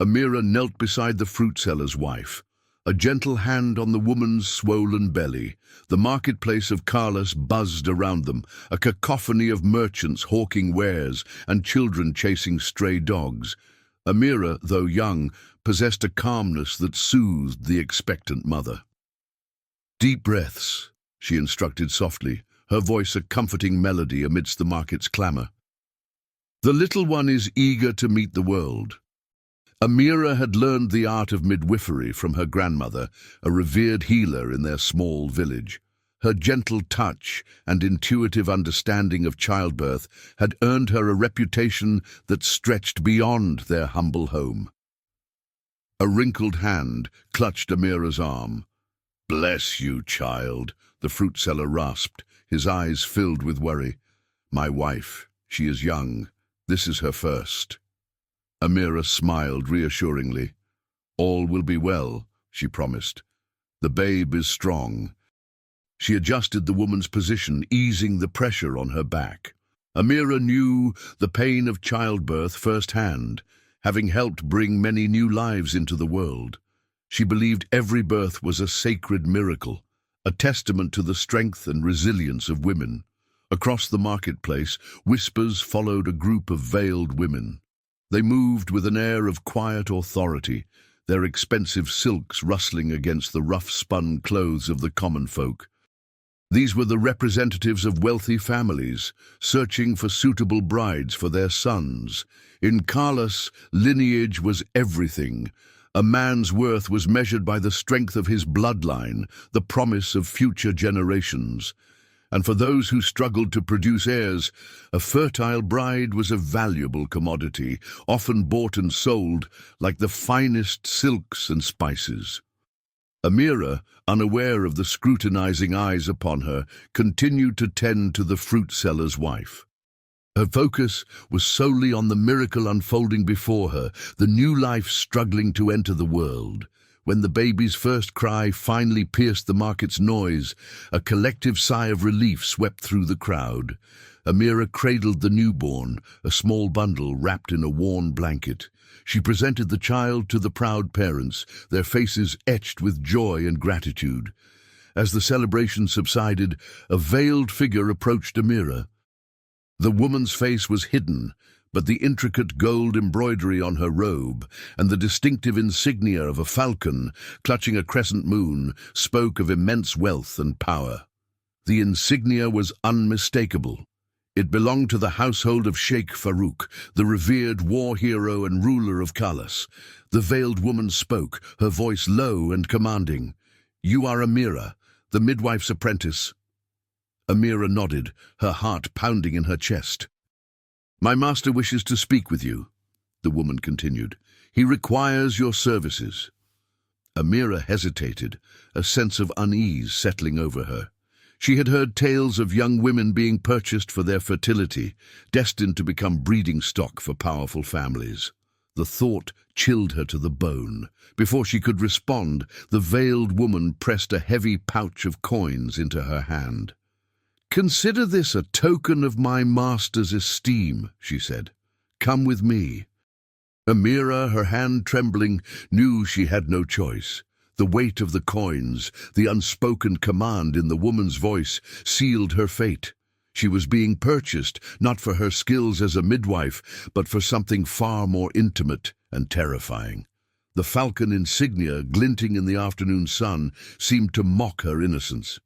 Amira knelt beside the fruit seller's wife, a gentle hand on the woman's swollen belly. The marketplace of Carlos buzzed around them, a cacophony of merchants hawking wares and children chasing stray dogs. Amira, though young, possessed a calmness that soothed the expectant mother. "Deep breaths," she instructed softly, her voice a comforting melody amidst the market's clamor. "The little one is eager to meet the world." Amira had learned the art of midwifery from her grandmother, a revered healer in their small village. Her gentle touch and intuitive understanding of childbirth had earned her a reputation that stretched beyond their humble home. A wrinkled hand clutched Amira's arm. "Bless you, child," the fruit seller rasped, his eyes filled with worry. "My wife, she is young. This is her first." Amira smiled reassuringly. "All will be well," she promised. "The babe is strong." She adjusted the woman's position, easing the pressure on her back. Amira knew the pain of childbirth firsthand, having helped bring many new lives into the world. She believed every birth was a sacred miracle, a testament to the strength and resilience of women. Across the marketplace, whispers followed a group of veiled women. They moved with an air of quiet authority, their expensive silks rustling against the rough-spun clothes of the common folk. These were the representatives of wealthy families, searching for suitable brides for their sons. In Carlos, lineage was everything. A man's worth was measured by the strength of his bloodline, the promise of future generations. And for those who struggled to produce heirs, a fertile bride was a valuable commodity, often bought and sold like the finest silks and spices. Amira, unaware of the scrutinizing eyes upon her, continued to tend to the fruit seller's wife. Her focus was solely on the miracle unfolding before her, the new life struggling to enter the world. When the baby's first cry finally pierced the market's noise, a collective sigh of relief swept through the crowd. Amira cradled the newborn, a small bundle wrapped in a worn blanket. She presented the child to the proud parents, their faces etched with joy and gratitude. As the celebration subsided, a veiled figure approached Amira. The woman's face was hidden, but the intricate gold embroidery on her robe and the distinctive insignia of a falcon clutching a crescent moon spoke of immense wealth and power. The insignia was unmistakable. It belonged to the household of Sheik, the revered war hero and ruler of Carlos. The veiled woman spoke, her voice low and commanding. "You are Amira, the midwife's apprentice." Amira nodded, her heart pounding in her chest. "My master wishes to speak with you," the woman continued. "He requires your services." Amira hesitated, a sense of unease settling over her. She had heard tales of young women being purchased for their fertility, destined to become breeding stock for powerful families. The thought chilled her to the bone. Before she could respond, the veiled woman pressed a heavy pouch of coins into her hand. "Consider this a token of my master's esteem," she said. "Come with me." Amira, her hand trembling, knew she had no choice. The weight of the coins, the unspoken command in the woman's voice, sealed her fate. She was being purchased, not for her skills as a midwife, but for something far more intimate and terrifying. The falcon insignia, glinting in the afternoon sun, seemed to mock her innocence.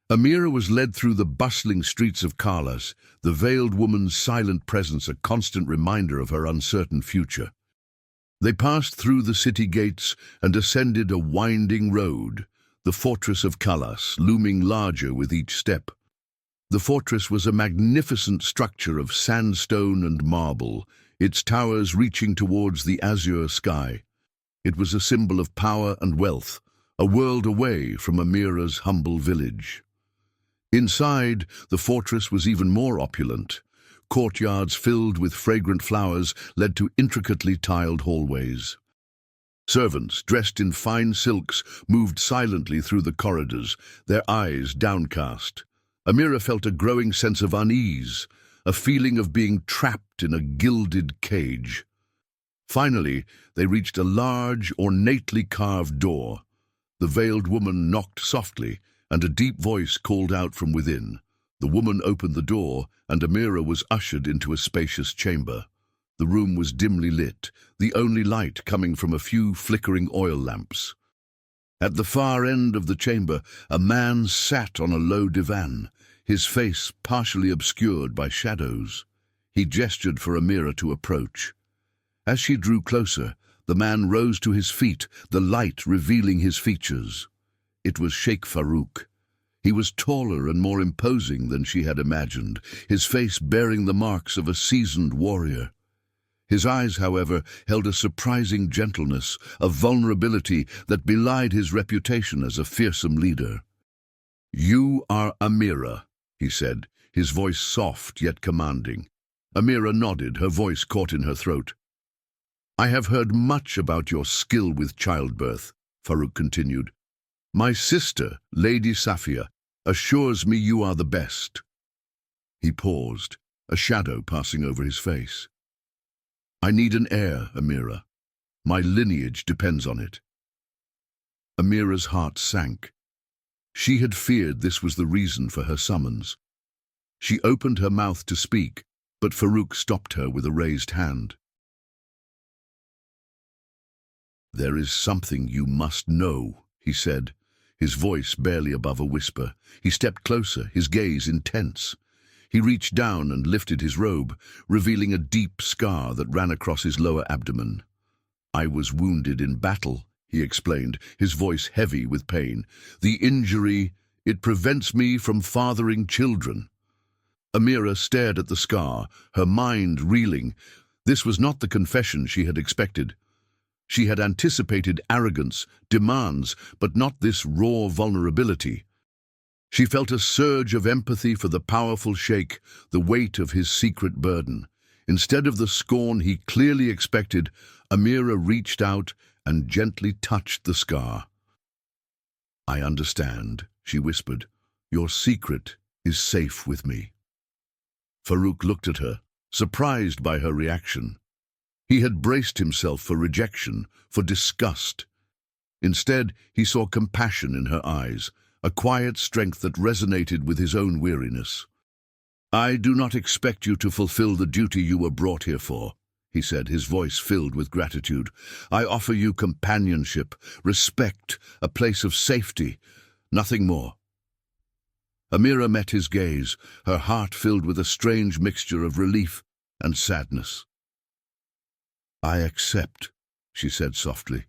Amira was led through the bustling streets of Carlos, the veiled woman's silent presence a constant reminder of her uncertain future. They passed through the city gates and ascended a winding road, the fortress of Carlos looming larger with each step. The fortress was a magnificent structure of sandstone and marble, its towers reaching towards the azure sky. It was a symbol of power and wealth, a world away from Amira's humble village. Inside, the fortress was even more opulent. Courtyards filled with fragrant flowers led to intricately tiled hallways. Servants, dressed in fine silks, moved silently through the corridors, their eyes downcast. Amira felt a growing sense of unease, a feeling of being trapped in a gilded cage. Finally, they reached a large, ornately carved door. The veiled woman knocked softly, and a deep voice called out from within. The woman opened the door, and Amira was ushered into a spacious chamber. The room was dimly lit, the only light coming from a few flickering oil lamps. At the far end of the chamber, a man sat on a low divan, his face partially obscured by shadows. He gestured for Amira to approach. As she drew closer, the man rose to his feet, the light revealing his features. It was Sheik Farouk. He was taller and more imposing than she had imagined, his face bearing the marks of a seasoned warrior. His eyes, however, held a surprising gentleness, a vulnerability that belied his reputation as a fearsome leader. "You are Amira," he said, his voice soft yet commanding. Amira nodded, her voice caught in her throat. "I have heard much about your skill with childbirth," Farouk continued. "My sister, Lady Safia, assures me you are the best." He paused, a shadow passing over his face. "I need an heir, Amira. My lineage depends on it." Amira's heart sank. She had feared this was the reason for her summons. She opened her mouth to speak, but Farouk stopped her with a raised hand. "There is something you must know," he said, his voice barely above a whisper. He stepped closer, his gaze intense. He reached down and lifted his robe, revealing a deep scar that ran across his lower abdomen. "I was wounded in battle," he explained, his voice heavy with pain. "The injury, it prevents me from fathering children." Amira stared at the scar, her mind reeling. This was not the confession she had expected. She had anticipated arrogance, demands, but not this raw vulnerability. She felt a surge of empathy for the powerful sheikh, the weight of his secret burden. Instead of the scorn he clearly expected, Amira reached out and gently touched the scar. "I understand," she whispered. "Your secret is safe with me." Farouk looked at her, surprised by her reaction. He had braced himself for rejection, for disgust. Instead, he saw compassion in her eyes, a quiet strength that resonated with his own weariness. "I do not expect you to fulfill the duty you were brought here for," he said, his voice filled with gratitude. "I offer you companionship, respect, a place of safety, nothing more." Amira met his gaze, her heart filled with a strange mixture of relief and sadness. "I accept," she said softly.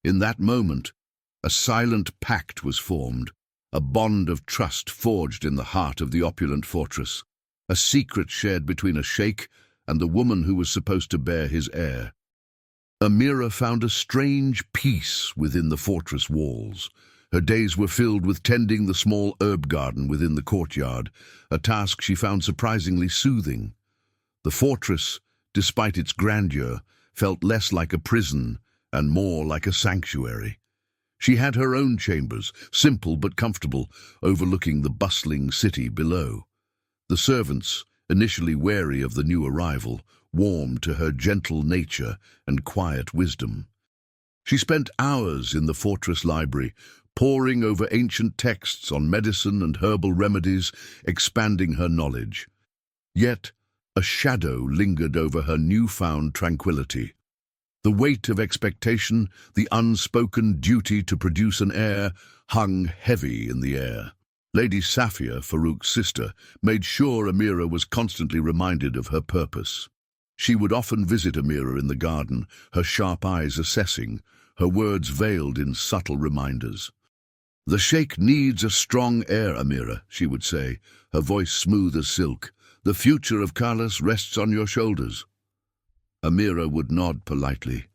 In that moment, a silent pact was formed, a bond of trust forged in the heart of the opulent fortress, a secret shared between a sheikh and the woman who was supposed to bear his heir. Amira found a strange peace within the fortress walls. Her days were filled with tending the small herb garden within the courtyard, a task she found surprisingly soothing. The fortress, despite its grandeur, felt less like a prison and more like a sanctuary. She had her own chambers, simple but comfortable, overlooking the bustling city below. The servants, initially wary of the new arrival, warmed to her gentle nature and quiet wisdom. She spent hours in the fortress library, poring over ancient texts on medicine and herbal remedies, expanding her knowledge. Yet, a shadow lingered over her newfound tranquility. The weight of expectation, the unspoken duty to produce an heir, hung heavy in the air. Lady Safia, Farouk's sister, made sure Amira was constantly reminded of her purpose. She would often visit Amira in the garden, her sharp eyes assessing, her words veiled in subtle reminders. "The sheikh needs a strong heir, Amira," she would say, her voice smooth as silk. "The future of Carlos rests on your shoulders." Amira would nod politely,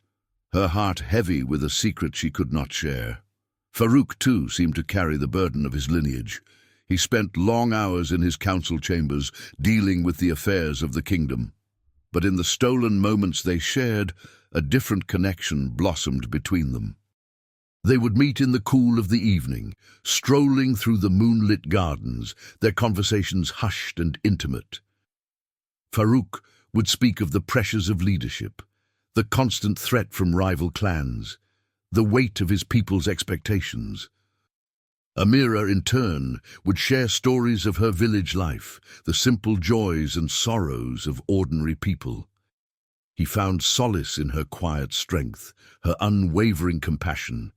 her heart heavy with a secret she could not share. Farouk, too, seemed to carry the burden of his lineage. He spent long hours in his council chambers, dealing with the affairs of the kingdom. But in the stolen moments they shared, a different connection blossomed between them. They would meet in the cool of the evening, strolling through the moonlit gardens, their conversations hushed and intimate. Farouk would speak of the pressures of leadership, the constant threat from rival clans, the weight of his people's expectations. Amira, in turn, would share stories of her village life, the simple joys and sorrows of ordinary people. He found solace in her quiet strength, her unwavering compassion.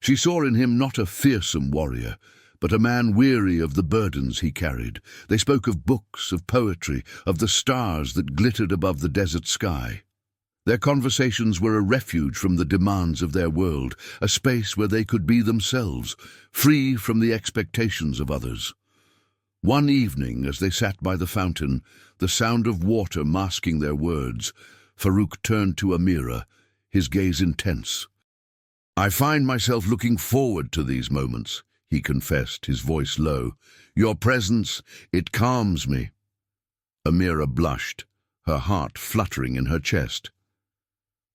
She saw in him not a fearsome warrior, but a man weary of the burdens he carried. They spoke of books, of poetry, of the stars that glittered above the desert sky. Their conversations were a refuge from the demands of their world, a space where they could be themselves, free from the expectations of others. One evening, as they sat by the fountain, the sound of water masking their words, Farouk turned to Amira, his gaze intense. "I find myself looking forward to these moments," he confessed, his voice low. "Your presence, it calms me." Amira blushed, her heart fluttering in her chest.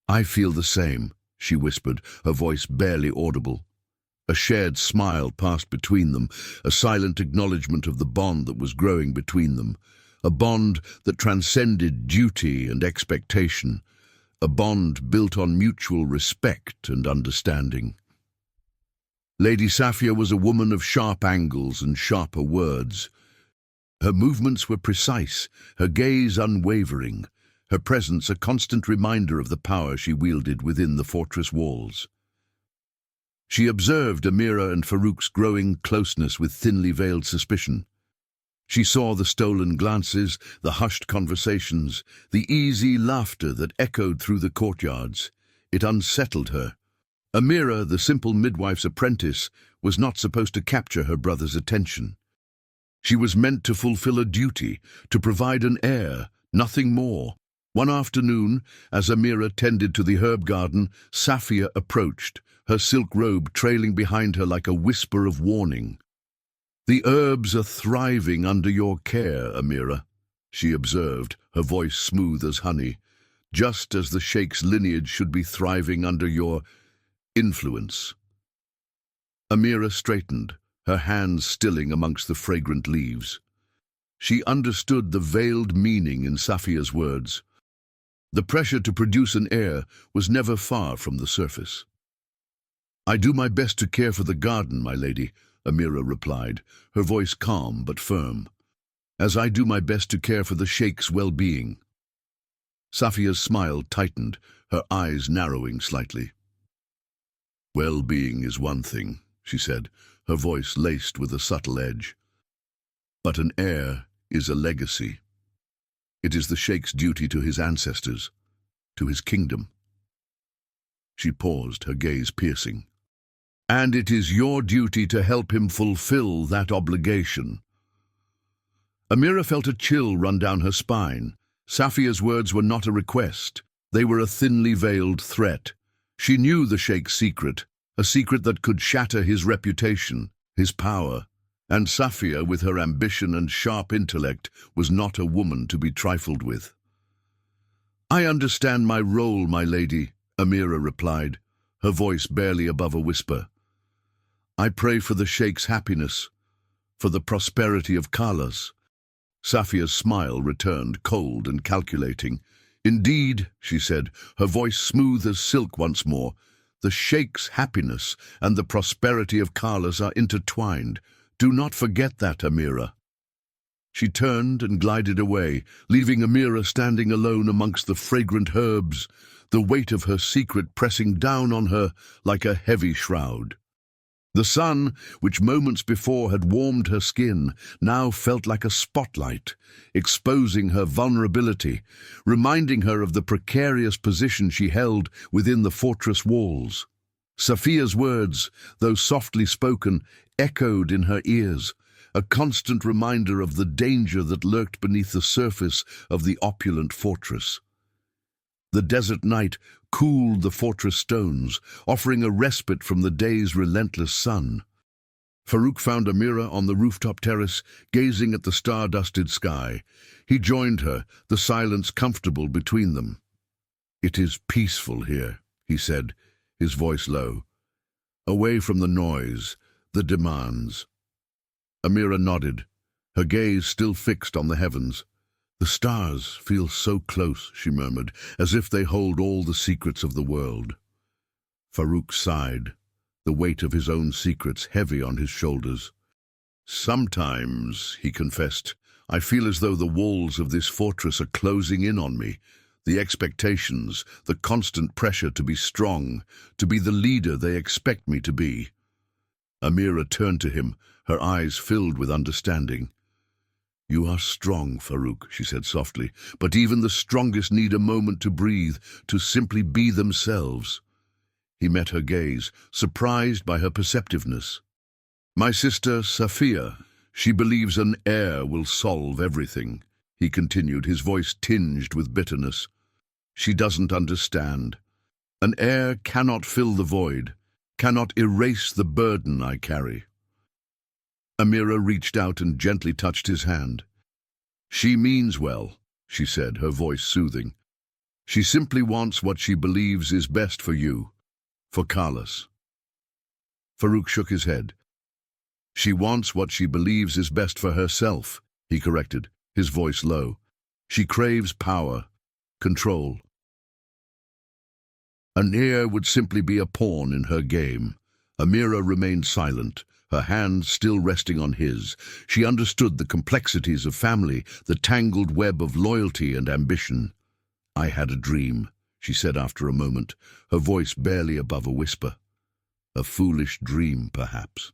"I feel the same," she whispered, her voice barely audible. A shared smile passed between them, a silent acknowledgement of the bond that was growing between them, a bond that transcended duty and expectation, a bond built on mutual respect and understanding. Lady Safia was a woman of sharp angles and sharper words. Her movements were precise, her gaze unwavering, her presence a constant reminder of the power she wielded within the fortress walls. She observed Amira and Farouk's growing closeness with thinly veiled suspicion. She saw the stolen glances, the hushed conversations, the easy laughter that echoed through the courtyards. It unsettled her. Amira, the simple midwife's apprentice, was not supposed to capture her brother's attention. She was meant to fulfill a duty, to provide an heir, nothing more. One afternoon, as Amira tended to the herb garden, Safia approached, her silk robe trailing behind her like a whisper of warning. "The herbs are thriving under your care, Amira," she observed, her voice smooth as honey, "just as the Sheik's lineage should be thriving under your influence." Amira straightened, her hands stilling amongst the fragrant leaves. She understood the veiled meaning in Safia's words. The pressure to produce an heir was never far from the surface. "I do my best to care for the garden, my lady," Amira replied, her voice calm but firm, "as I do my best to care for the Sheik's well-being." Safia's smile tightened, her eyes narrowing slightly. "Well-being is one thing," she said, her voice laced with a subtle edge. "But an heir is a legacy. It is the Sheik's duty to his ancestors, to his kingdom." She paused, her gaze piercing. "And it is your duty to help him fulfill that obligation." Amira felt a chill run down her spine. Safia's words were not a request. They were a thinly veiled threat. She knew the Sheik's secret, a secret that could shatter his reputation, his power. And Safia, with her ambition and sharp intellect, was not a woman to be trifled with. "I understand my role, my lady," Amira replied, her voice barely above a whisper. "I pray for the Sheik's happiness, for the prosperity of Carlos." Safia's smile returned, cold and calculating. "Indeed," she said, her voice smooth as silk once more, "the Sheik's happiness and the prosperity of Carlos are intertwined. Do not forget that, Amira." She turned and glided away, leaving Amira standing alone amongst the fragrant herbs, the weight of her secret pressing down on her like a heavy shroud. The sun, which moments before had warmed her skin, now felt like a spotlight, exposing her vulnerability, reminding her of the precarious position she held within the fortress walls. Safia's words, though softly spoken, echoed in her ears, a constant reminder of the danger that lurked beneath the surface of the opulent fortress. The desert night cooled the fortress stones, offering a respite from the day's relentless sun. Farouk found Amira on the rooftop terrace, gazing at the star-dusted sky. He joined her, the silence comfortable between them. "It is peaceful here," he said, his voice low. "Away from the noise, the demands." Amira nodded, her gaze still fixed on the heavens. The stars feel so close, she murmured, as if they hold all the secrets of the world. Farouk sighed, the weight of his own secrets heavy on his shoulders. Sometimes, he confessed, I feel as though the walls of this fortress are closing in on me. The expectations, the constant pressure to be strong, to be the leader they expect me to be. Amira turned to him, her eyes filled with understanding. You are strong, Farouk, she said softly, but even the strongest need a moment to breathe, to simply be themselves. He met her gaze, surprised by her perceptiveness. My sister, Safia, she believes an heir will solve everything, he continued, his voice tinged with bitterness. She doesn't understand. An heir cannot fill the void, cannot erase the burden I carry. Amira reached out and gently touched his hand. She means well, she said, her voice soothing. She simply wants what she believes is best for you, for Carlos. Farouk shook his head. She wants what she believes is best for herself, he corrected, his voice low. She craves power, control. An heir would simply be a pawn in her game. Amira remained silent, her hand still resting on his. She understood the complexities of family, the tangled web of loyalty and ambition. I had a dream, she said after a moment, her voice barely above a whisper. A foolish dream, perhaps.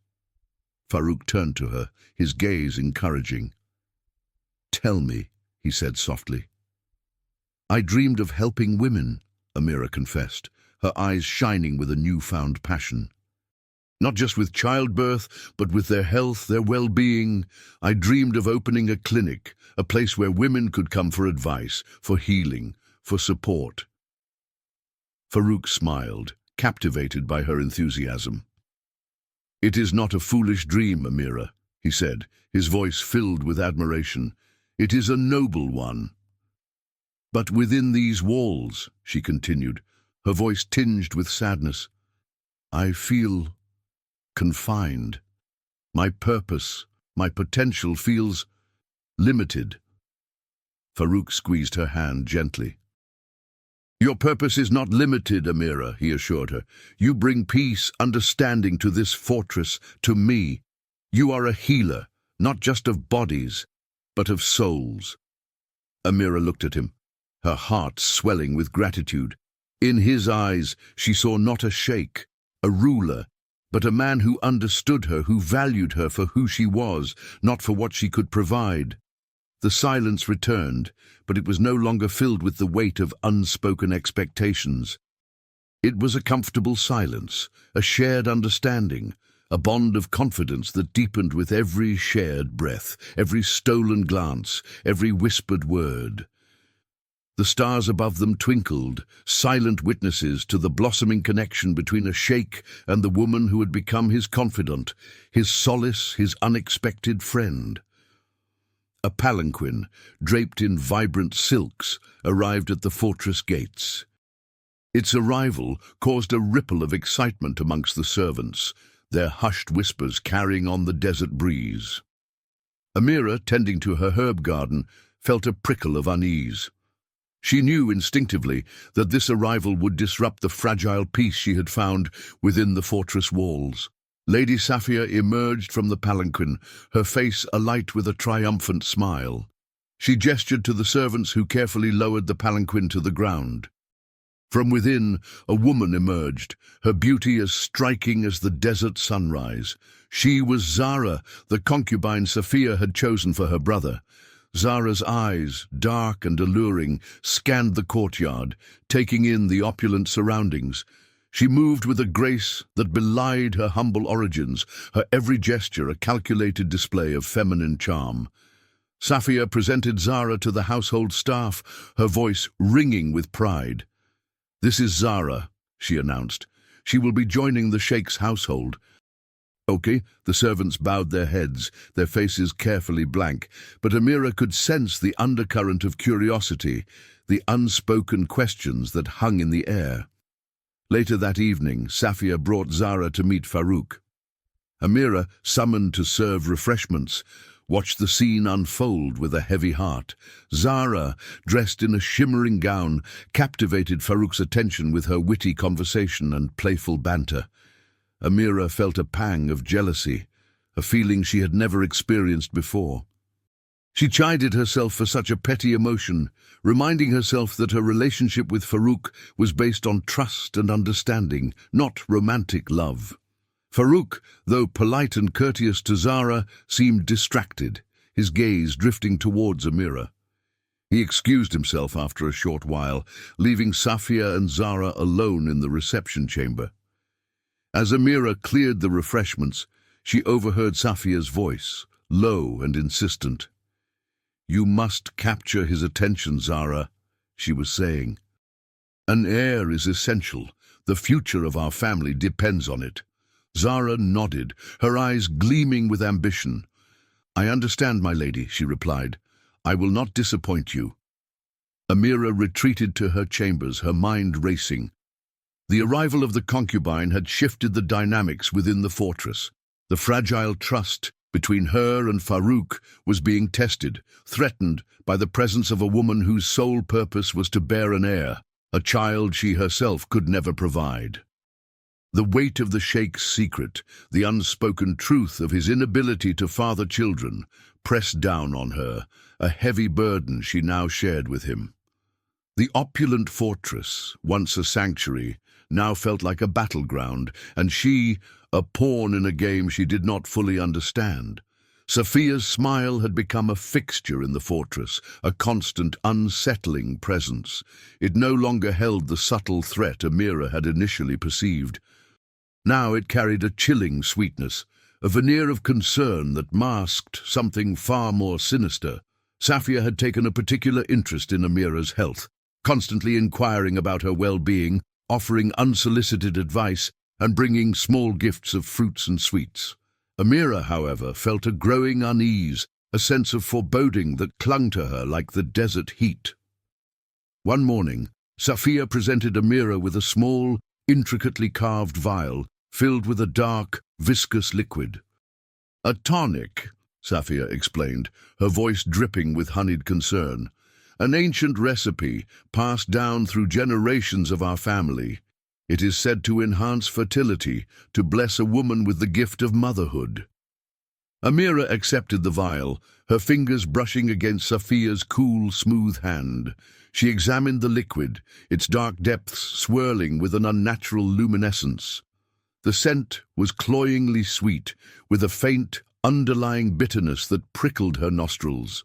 Farouk turned to her, his gaze encouraging. Tell me, he said softly. I dreamed of helping women, Amira confessed, her eyes shining with a newfound passion. Not just with childbirth, but with their health, their well-being. I dreamed of opening a clinic, a place where women could come for advice, for healing, for support. Farouk smiled, captivated by her enthusiasm. It is not a foolish dream, Amira, he said, his voice filled with admiration. It is a noble one. But within these walls, she continued, her voice tinged with sadness, I feel confined. My purpose, my potential feels limited. Farouk squeezed her hand gently. Your purpose is not limited, Amira, he assured her. You bring peace, understanding to this fortress, to me. You are a healer, not just of bodies, but of souls. Amira looked at him, her heart swelling with gratitude. In his eyes, she saw not a sheik, a ruler, but a man who understood her, who valued her for who she was, not for what she could provide. The silence returned, but it was no longer filled with the weight of unspoken expectations. It was a comfortable silence, a shared understanding, a bond of confidence that deepened with every shared breath, every stolen glance, every whispered word. The stars above them twinkled, silent witnesses to the blossoming connection between a sheik and the woman who had become his confidant, his solace, his unexpected friend. A palanquin, draped in vibrant silks, arrived at the fortress gates. Its arrival caused a ripple of excitement amongst the servants, their hushed whispers carrying on the desert breeze. Amira, tending to her herb garden, felt a prickle of unease. She knew instinctively that this arrival would disrupt the fragile peace she had found within the fortress walls. Lady Safia emerged from the palanquin, her face alight with a triumphant smile. She gestured to the servants who carefully lowered the palanquin to the ground. From within, a woman emerged, her beauty as striking as the desert sunrise. She was Zara, the concubine Safia had chosen for her brother. Zara's eyes, dark and alluring, scanned the courtyard, taking in the opulent surroundings. She moved with a grace that belied her humble origins, her every gesture a calculated display of feminine charm. Safia presented Zara to the household staff, her voice ringing with pride. "This is Zara," she announced. "She will be joining the Sheik's household." Okay, the servants bowed their heads, their faces carefully blank, but Amira could sense the undercurrent of curiosity, the unspoken questions that hung in the air. Later that evening, Safia brought Zara to meet Farouk. Amira, summoned to serve refreshments, watched the scene unfold with a heavy heart. Zara, dressed in a shimmering gown, captivated Farouk's attention with her witty conversation and playful banter. Amira felt a pang of jealousy, a feeling she had never experienced before. She chided herself for such a petty emotion, reminding herself that her relationship with Farouk was based on trust and understanding, not romantic love. Farouk, though polite and courteous to Zara, seemed distracted, his gaze drifting towards Amira. He excused himself after a short while, leaving Safia and Zara alone in the reception chamber. As Amira cleared the refreshments, she overheard Safia's voice, low and insistent. "You must capture his attention, Zara," she was saying. "An heir is essential. The future of our family depends on it." Zara nodded, her eyes gleaming with ambition. "I understand, my lady," she replied. "I will not disappoint you." Amira retreated to her chambers, her mind racing. The arrival of the concubine had shifted the dynamics within the fortress. The fragile trust between her and Farouk was being tested, threatened by the presence of a woman whose sole purpose was to bear an heir, a child she herself could never provide. The weight of the Sheik's secret, the unspoken truth of his inability to father children, pressed down on her, a heavy burden she now shared with him. The opulent fortress, once a sanctuary, now felt like a battleground, and she, a pawn in a game she did not fully understand. Safia's smile had become a fixture in the fortress, a constant, unsettling presence. It no longer held the subtle threat Amira had initially perceived. Now it carried a chilling sweetness, a veneer of concern that masked something far more sinister. Safia had taken a particular interest in Amira's health, constantly inquiring about her well-being, offering unsolicited advice, and bringing small gifts of fruits and sweets. Amira, however, felt a growing unease, a sense of foreboding that clung to her like the desert heat. One morning, Safia presented Amira with a small, intricately carved vial filled with a dark, viscous liquid. "A tonic," Safia explained, her voice dripping with honeyed concern. "An ancient recipe passed down through generations of our family. It is said to enhance fertility, to bless a woman with the gift of motherhood." Amira accepted the vial, her fingers brushing against Safia's cool, smooth hand. She examined the liquid, its dark depths swirling with an unnatural luminescence. The scent was cloyingly sweet, with a faint, underlying bitterness that prickled her nostrils.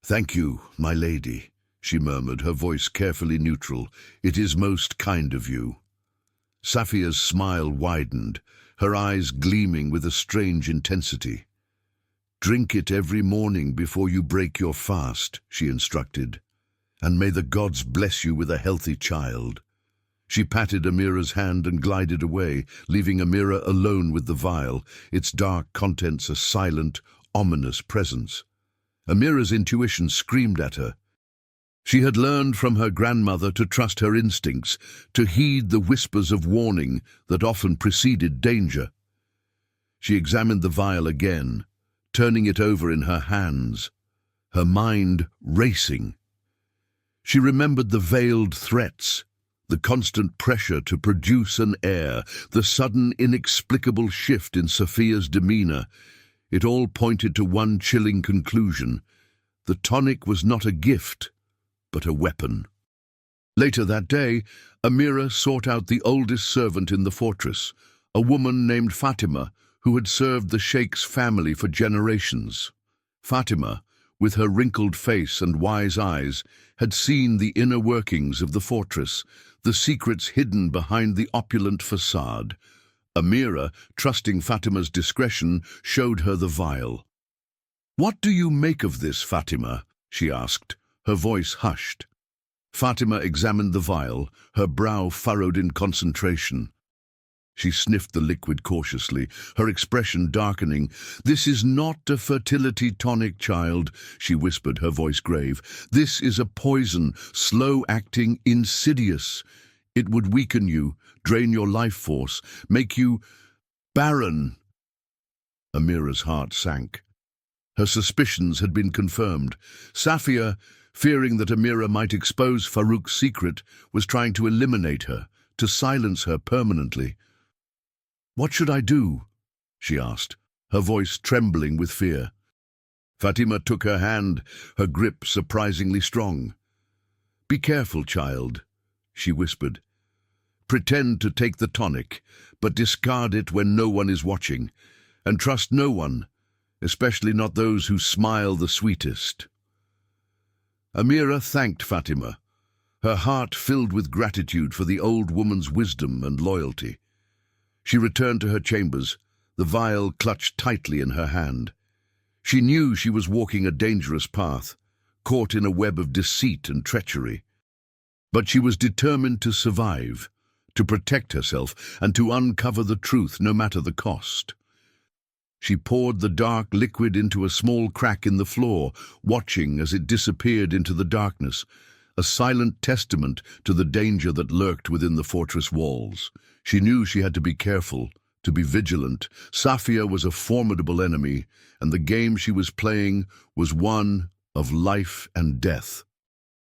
"Thank you, my lady," she murmured, her voice carefully neutral. "It is most kind of you." Safia's smile widened, her eyes gleaming with a strange intensity. "Drink it every morning before you break your fast," she instructed. "And may the gods bless you with a healthy child." She patted Amira's hand and glided away, leaving Amira alone with the vial, its dark contents a silent, ominous presence. Amira's intuition screamed at her. She had learned from her grandmother to trust her instincts, to heed the whispers of warning that often preceded danger. She examined the vial again, turning it over in her hands, her mind racing. She remembered the veiled threats, the constant pressure to produce an heir, the sudden inexplicable shift in Safia's demeanor. It all pointed to one chilling conclusion. The tonic was not a gift, but a weapon. Later that day, Amira sought out the oldest servant in the fortress, a woman named Fatima, who had served the Sheik's family for generations. Fatima, with her wrinkled face and wise eyes, had seen the inner workings of the fortress, the secrets hidden behind the opulent facade. Amira, trusting Fatima's discretion, showed her the vial. "What do you make of this, Fatima?" she asked, her voice hushed. Fatima examined the vial, her brow furrowed in concentration. She sniffed the liquid cautiously, her expression darkening. "This is not a fertility tonic, child," she whispered, her voice grave. "This is a poison, slow-acting, insidious. It would weaken you, drain your life force, make you barren." Amira's heart sank. Her suspicions had been confirmed. Safia, fearing that Amira might expose Farouk's secret, was trying to eliminate her, to silence her permanently. "What should I do?" she asked, her voice trembling with fear. Fatima took her hand, her grip surprisingly strong. "Be careful, child," she whispered. "Pretend to take the tonic, but discard it when no one is watching, and trust no one, especially not those who smile the sweetest." Amira thanked Fatima, her heart filled with gratitude for the old woman's wisdom and loyalty. She returned to her chambers, the vial clutched tightly in her hand. She knew she was walking a dangerous path, caught in a web of deceit and treachery. But she was determined to survive, to protect herself, and to uncover the truth no matter the cost. She poured the dark liquid into a small crack in the floor, watching as it disappeared into the darkness, a silent testament to the danger that lurked within the fortress walls. She knew she had to be careful, to be vigilant. Safia was a formidable enemy, and the game she was playing was one of life and death.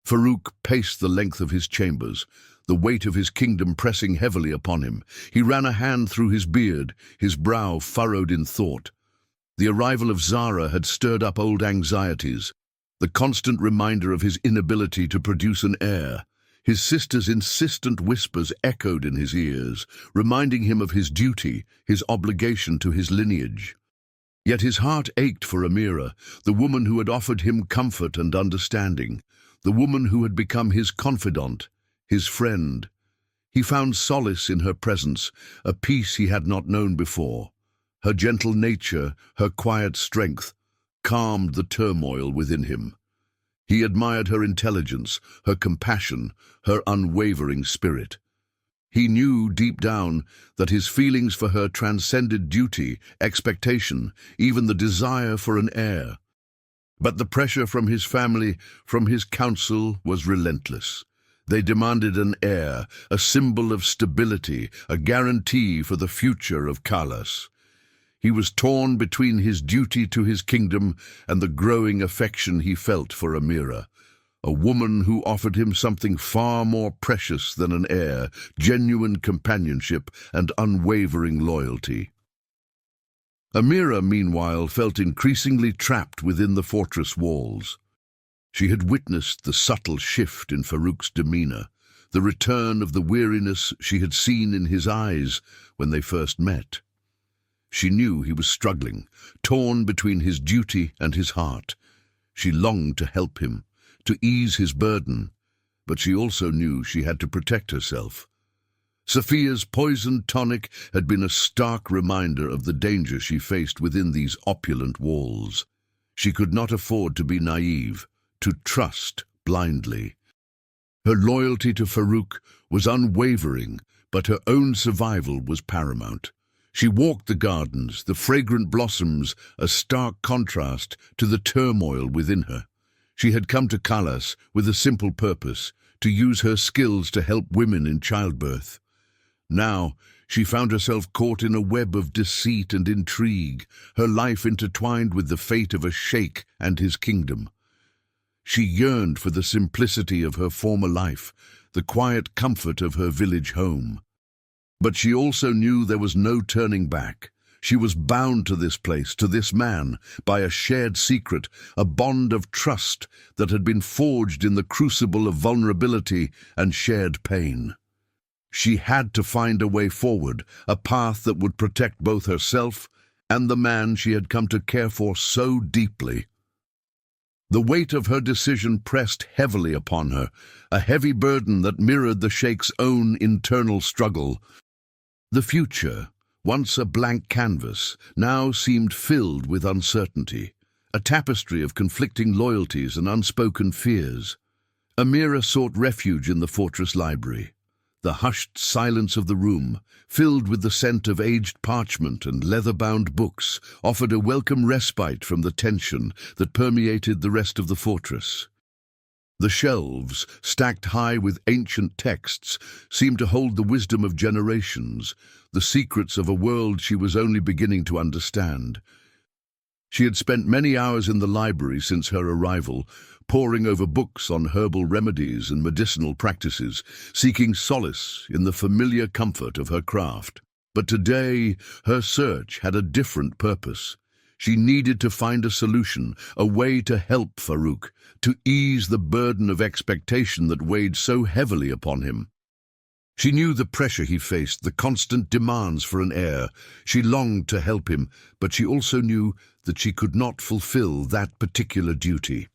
Farouk paced the length of his chambers, the weight of his kingdom pressing heavily upon him. He ran a hand through his beard, his brow furrowed in thought. The arrival of Zara had stirred up old anxieties, the constant reminder of his inability to produce an heir. His sister's insistent whispers echoed in his ears, reminding him of his duty, his obligation to his lineage. Yet his heart ached for Amira, the woman who had offered him comfort and understanding, the woman who had become his confidant, his friend. He found solace in her presence, a peace he had not known before. Her gentle nature, her quiet strength, calmed the turmoil within him. He admired her intelligence, her compassion, her unwavering spirit. He knew deep down that his feelings for her transcended duty, expectation, even the desire for an heir. But the pressure from his family, from his council, was relentless. They demanded an heir, a symbol of stability, a guarantee for the future of Kalas. He was torn between his duty to his kingdom and the growing affection he felt for Amira, a woman who offered him something far more precious than an heir, genuine companionship and unwavering loyalty. Amira, meanwhile, felt increasingly trapped within the fortress walls. She had witnessed the subtle shift in Farouk's demeanor, the return of the weariness she had seen in his eyes when they first met. She knew he was struggling, torn between his duty and his heart. She longed to help him, to ease his burden, but she also knew she had to protect herself. Safia's poisoned tonic had been a stark reminder of the danger she faced within these opulent walls. She could not afford to be naive, to trust blindly. Her loyalty to Farouk was unwavering, but her own survival was paramount. She walked the gardens, the fragrant blossoms, a stark contrast to the turmoil within her. She had come to Kalas with a simple purpose, to use her skills to help women in childbirth. Now, she found herself caught in a web of deceit and intrigue, her life intertwined with the fate of a sheik and his kingdom. She yearned for the simplicity of her former life, the quiet comfort of her village home. But she also knew there was no turning back. She was bound to this place, to this man, by a shared secret, a bond of trust that had been forged in the crucible of vulnerability and shared pain. She had to find a way forward, a path that would protect both herself and the man she had come to care for so deeply. The weight of her decision pressed heavily upon her, a heavy burden that mirrored the Sheik's own internal struggle. The future, once a blank canvas, now seemed filled with uncertainty, a tapestry of conflicting loyalties and unspoken fears. Amira sought refuge in the fortress library. The hushed silence of the room, filled with the scent of aged parchment and leather-bound books, offered a welcome respite from the tension that permeated the rest of the fortress. The shelves, stacked high with ancient texts, seemed to hold the wisdom of generations, the secrets of a world she was only beginning to understand. She had spent many hours in the library since her arrival, poring over books on herbal remedies and medicinal practices, seeking solace in the familiar comfort of her craft. But today, her search had a different purpose. She needed to find a solution, a way to help Farouk, to ease the burden of expectation that weighed so heavily upon him. She knew the pressure he faced, the constant demands for an heir. She longed to help him, but she also knew that she could not fulfill that particular duty.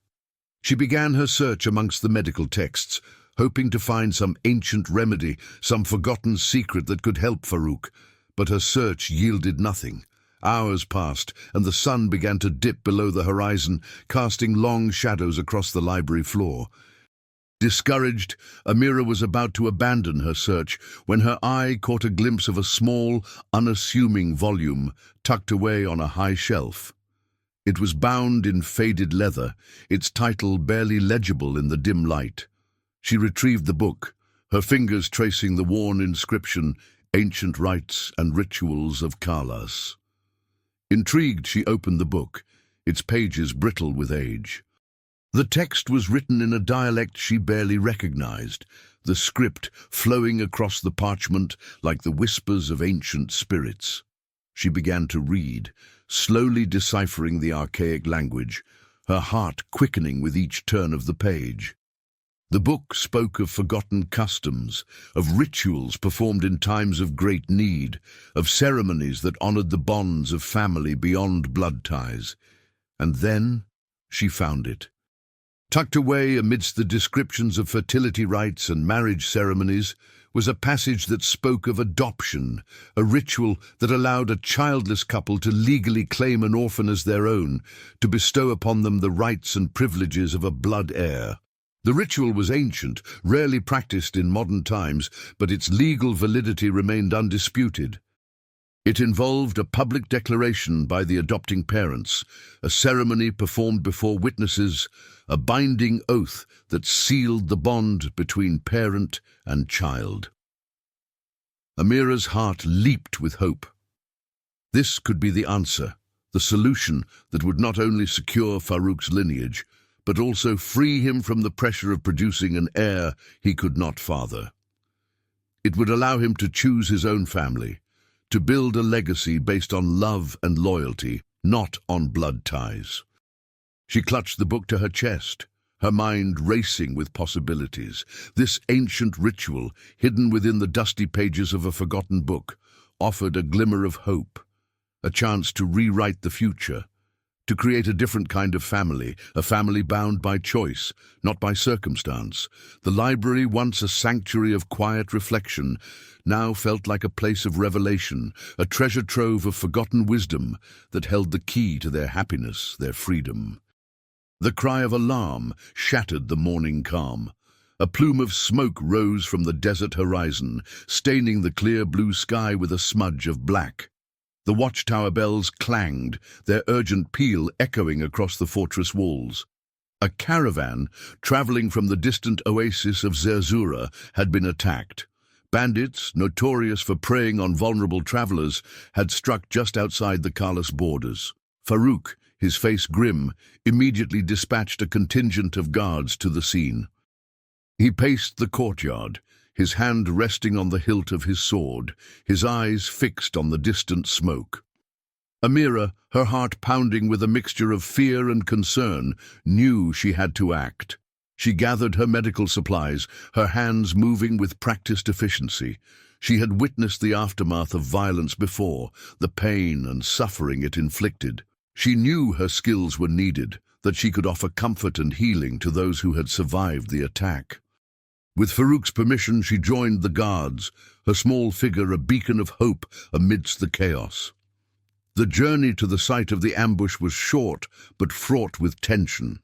She began her search amongst the medical texts, hoping to find some ancient remedy, some forgotten secret that could help Farouk. But her search yielded nothing. Hours passed, and the sun began to dip below the horizon, casting long shadows across the library floor. Discouraged, Amira was about to abandon her search when her eye caught a glimpse of a small, unassuming volume tucked away on a high shelf. It was bound in faded leather, its title barely legible in the dim light. She retrieved the book, her fingers tracing the worn inscription, Ancient Rites and Rituals of Carlas. Intrigued, she opened the book, its pages brittle with age. The text was written in a dialect she barely recognized, the script flowing across the parchment like the whispers of ancient spirits. She began to read, slowly deciphering the archaic language, her heart quickening with each turn of the page. The book spoke of forgotten customs, of rituals performed in times of great need, of ceremonies that honored the bonds of family beyond blood ties. And then she found it. Tucked away amidst the descriptions of fertility rites and marriage ceremonies was a passage that spoke of adoption, a ritual that allowed a childless couple to legally claim an orphan as their own, to bestow upon them the rights and privileges of a blood heir. The ritual was ancient, rarely practiced in modern times, but its legal validity remained undisputed. It involved a public declaration by the adopting parents, a ceremony performed before witnesses, a binding oath that sealed the bond between parent and child. Amira's heart leaped with hope. This could be the answer, the solution that would not only secure Farouk's lineage, but also free him from the pressure of producing an heir he could not father. It would allow him to choose his own family, to build a legacy based on love and loyalty, not on blood ties. She clutched the book to her chest, her mind racing with possibilities. This ancient ritual, hidden within the dusty pages of a forgotten book, offered a glimmer of hope, a chance to rewrite the future, to create a different kind of family, a family bound by choice, not by circumstance. The library, once a sanctuary of quiet reflection, now felt like a place of revelation, a treasure trove of forgotten wisdom that held the key to their happiness, their freedom. The cry of alarm shattered the morning calm. A plume of smoke rose from the desert horizon, staining the clear blue sky with a smudge of black. The watchtower bells clanged, their urgent peal echoing across the fortress walls. A caravan, traveling from the distant oasis of Zerzura, had been attacked. Bandits, notorious for preying on vulnerable travelers, had struck just outside the Carlos borders. Farouk, his face grim, immediately dispatched a contingent of guards to the scene. He paced the courtyard, his hand resting on the hilt of his sword, his eyes fixed on the distant smoke. Amira, her heart pounding with a mixture of fear and concern, knew she had to act. She gathered her medical supplies, her hands moving with practiced efficiency. She had witnessed the aftermath of violence before, the pain and suffering it inflicted. She knew her skills were needed, that she could offer comfort and healing to those who had survived the attack. With Farouk's permission, she joined the guards, her small figure a beacon of hope amidst the chaos. The journey to the site of the ambush was short, but fraught with tension.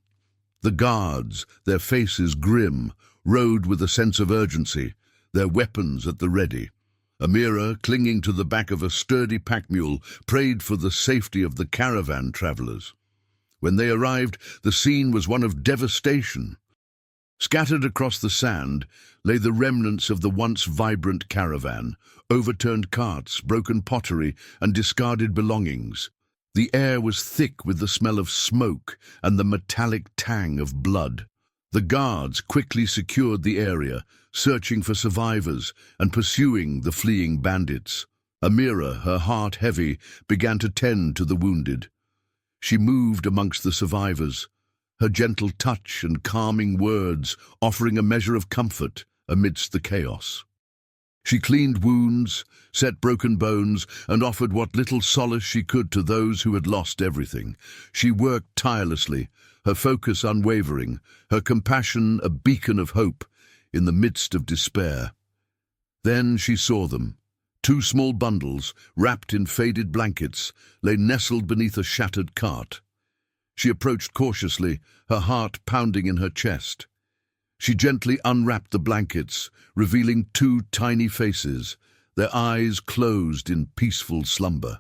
The guards, their faces grim, rode with a sense of urgency, their weapons at the ready. Amira, clinging to the back of a sturdy pack mule, prayed for the safety of the caravan travelers. When they arrived, the scene was one of devastation. Scattered across the sand lay the remnants of the once vibrant caravan, overturned carts, broken pottery, and discarded belongings. The air was thick with the smell of smoke and the metallic tang of blood. The guards quickly secured the area, searching for survivors and pursuing the fleeing bandits. Amira, her heart heavy, began to tend to the wounded. She moved amongst the survivors, her gentle touch and calming words offering a measure of comfort amidst the chaos. She cleaned wounds, set broken bones, and offered what little solace she could to those who had lost everything. She worked tirelessly, her focus unwavering, her compassion a beacon of hope in the midst of despair. Then she saw them. Two small bundles, wrapped in faded blankets, lay nestled beneath a shattered cart. She approached cautiously, her heart pounding in her chest. She gently unwrapped the blankets, revealing two tiny faces, their eyes closed in peaceful slumber.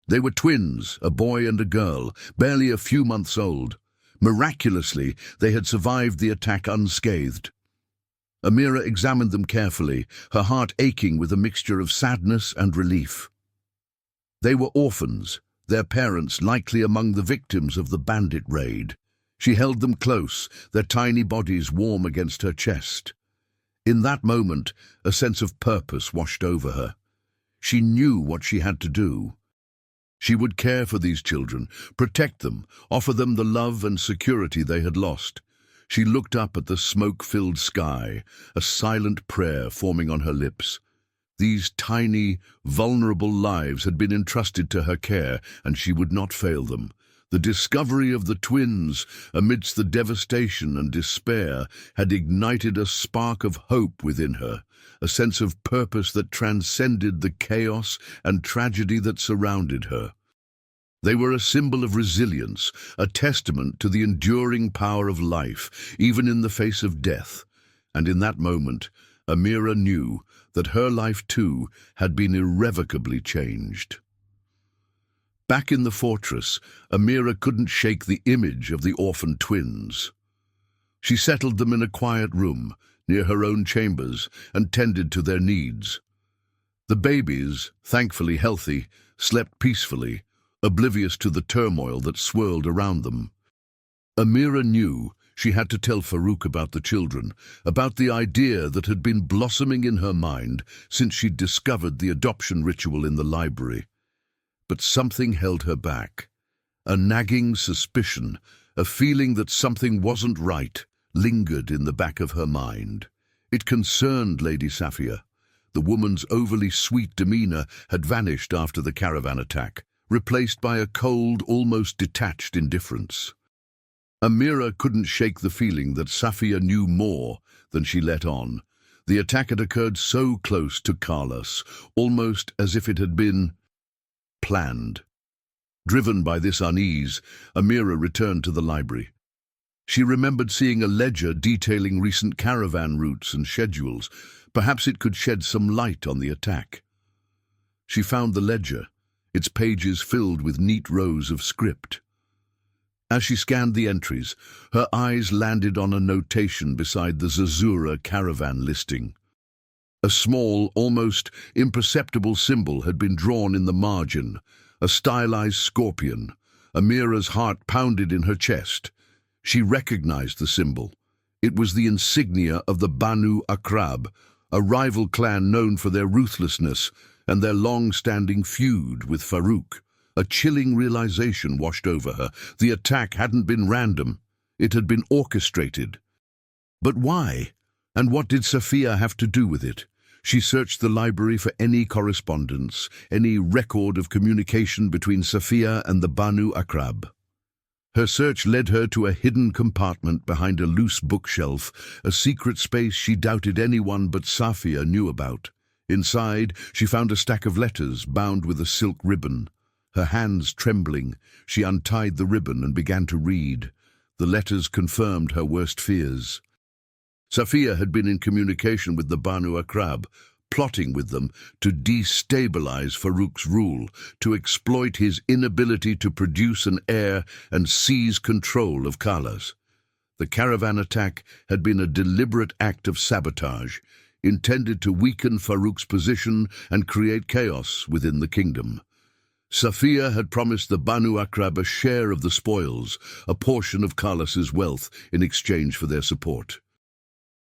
They were twins, a boy and a girl, barely a few months old. Miraculously, they had survived the attack unscathed. Amira examined them carefully, her heart aching with a mixture of sadness and relief. They were orphans, their parents likely among the victims of the bandit raid. She held them close, their tiny bodies warm against her chest. In that moment, a sense of purpose washed over her. She knew what she had to do. She would care for these children, protect them, offer them the love and security they had lost. She looked up at the smoke-filled sky, a silent prayer forming on her lips. These tiny, vulnerable lives had been entrusted to her care, and she would not fail them. The discovery of the twins, amidst the devastation and despair, had ignited a spark of hope within her, a sense of purpose that transcended the chaos and tragedy that surrounded her. They were a symbol of resilience, a testament to the enduring power of life, even in the face of death. And in that moment, Amira knew that her life too had been irrevocably changed. Back in the fortress, Amira couldn't shake the image of the orphan twins. She settled them in a quiet room, near her own chambers, and tended to their needs. The babies, thankfully healthy, slept peacefully, oblivious to the turmoil that swirled around them. Amira knew she had to tell Farouk about the children, about the idea that had been blossoming in her mind since she'd discovered the adoption ritual in the library. But something held her back. A nagging suspicion, a feeling that something wasn't right, lingered in the back of her mind. It concerned Lady Safia. The woman's overly sweet demeanor had vanished after the caravan attack, replaced by a cold, almost detached indifference. Amira couldn't shake the feeling that Safia knew more than she let on. The attack had occurred so close to Carlos, almost as if it had been planned. Driven by this unease, Amira returned to the library. She remembered seeing a ledger detailing recent caravan routes and schedules. Perhaps it could shed some light on the attack. She found the ledger, its pages filled with neat rows of script. As she scanned the entries, her eyes landed on a notation beside the Zazura caravan listing. A small, almost imperceptible symbol had been drawn in the margin, a stylized scorpion. Amira's heart pounded in her chest. She recognized the symbol. It was the insignia of the Banu Akrab, a rival clan known for their ruthlessness and their long-standing feud with Farouk. A chilling realization washed over her. The attack hadn't been random. It had been orchestrated. But why? And what did Safia have to do with it? She searched the library for any correspondence, any record of communication between Safia and the Banu Akrab. Her search led her to a hidden compartment behind a loose bookshelf, a secret space she doubted anyone but Safia knew about. Inside, she found a stack of letters bound with a silk ribbon. Her hands trembling, she untied the ribbon and began to read. The letters confirmed her worst fears. Safia had been in communication with the Banu Akrab, plotting with them to destabilize Farouk's rule, to exploit his inability to produce an heir and seize control of Kalas. The caravan attack had been a deliberate act of sabotage, intended to weaken Farouk's position and create chaos within the kingdom. Safia had promised the Banu Akrab a share of the spoils, a portion of Carlos's wealth, in exchange for their support.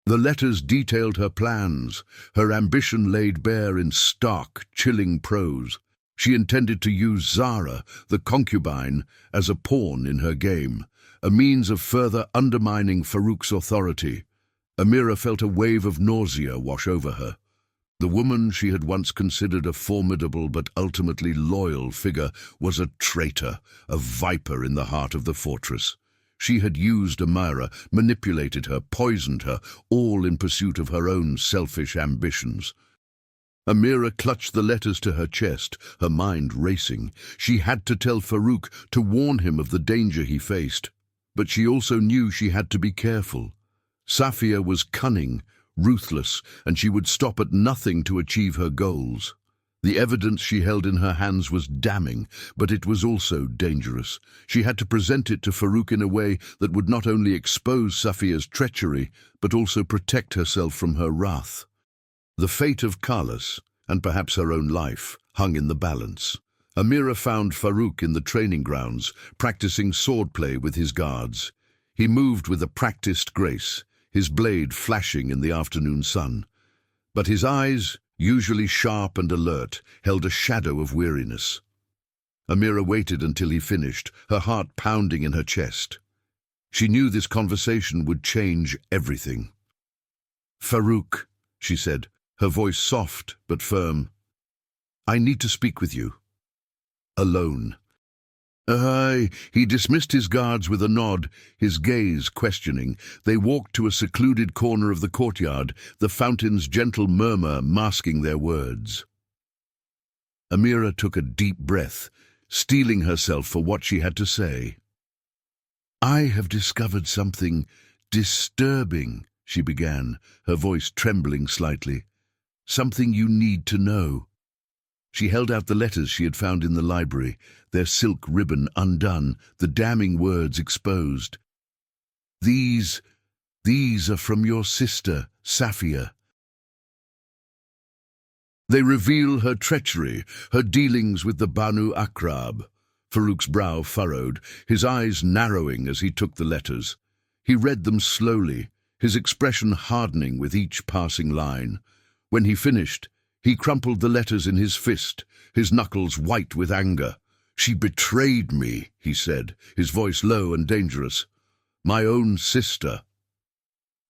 The letters detailed her plans, her ambition laid bare in stark, chilling prose. She intended to use Zara, the concubine, as a pawn in her game, a means of further undermining Farouk's authority. Amira felt a wave of nausea wash over her. The woman she had once considered a formidable but ultimately loyal figure was a traitor, a viper in the heart of the fortress. She had used Amira, manipulated her, poisoned her, all in pursuit of her own selfish ambitions. Amira clutched the letters to her chest, her mind racing. She had to tell Farouk, to warn him of the danger he faced. But she also knew she had to be careful. Safia was cunning, ruthless, and she would stop at nothing to achieve her goals. The evidence she held in her hands was damning, but it was also dangerous. She had to present it to Farouk in a way that would not only expose Safia's treachery, but also protect herself from her wrath. The fate of Carlos, and perhaps her own life, hung in the balance. Amira found Farouk in the training grounds, practicing swordplay with his guards. He moved with a practiced grace, his blade flashing in the afternoon sun. But his eyes, usually sharp and alert, held a shadow of weariness. Amira waited until he finished, her heart pounding in her chest. She knew this conversation would change everything. "Farouk," she said, her voice soft but firm, "I need to speak with you. Alone." He dismissed his guards with a nod, his gaze questioning. They walked to a secluded corner of the courtyard, the fountain's gentle murmur masking their words. Amira took a deep breath, steeling herself for what she had to say. "I have discovered something disturbing," she began, her voice trembling slightly. "Something you need to know." She held out the letters she had found in the library, their silk ribbon undone, the damning words exposed. These are from your sister, Safia. They reveal her treachery, her dealings with the Banu Akrab." Farouk's brow furrowed, his eyes narrowing as he took the letters. He read them slowly, his expression hardening with each passing line. When he finished, he crumpled the letters in his fist, his knuckles white with anger. "She betrayed me," he said, his voice low and dangerous. "My own sister.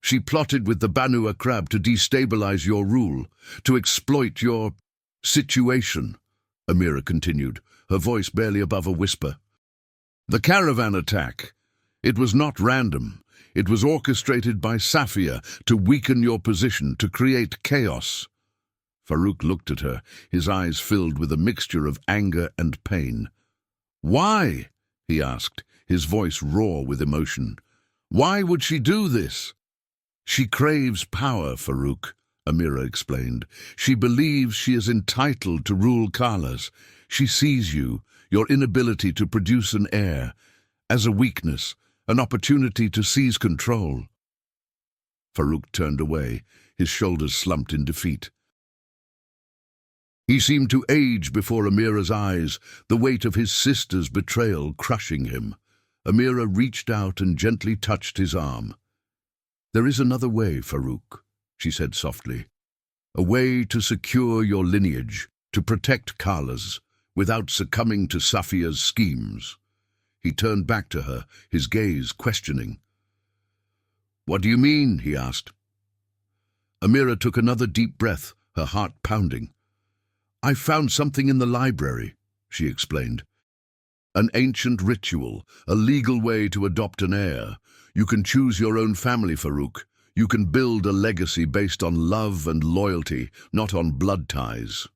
She plotted with the Banu Akrab to destabilize your rule, to exploit your situation," Amira continued, her voice barely above a whisper. "The caravan attack. It was not random. It was orchestrated by Safia to weaken your position, to create chaos." Farouk looked at her, his eyes filled with a mixture of anger and pain. "Why?" he asked, his voice raw with emotion. "Why would she do this?" "She craves power, Farouk," Amira explained. "She believes she is entitled to rule Carlos. She sees you, your inability to produce an heir, as a weakness, an opportunity to seize control." Farouk turned away, his shoulders slumped in defeat. He seemed to age before Amira's eyes, the weight of his sister's betrayal crushing him. Amira reached out and gently touched his arm. "There is another way, Farouk," she said softly. "A way to secure your lineage, to protect Carlos, without succumbing to Safia's schemes." He turned back to her, his gaze questioning. "What do you mean?" he asked. Amira took another deep breath, her heart pounding. "I found something in the library," she explained. "An ancient ritual, a legal way to adopt an heir. You can choose your own family, Farouk. You can build a legacy based on love and loyalty, not on blood ties."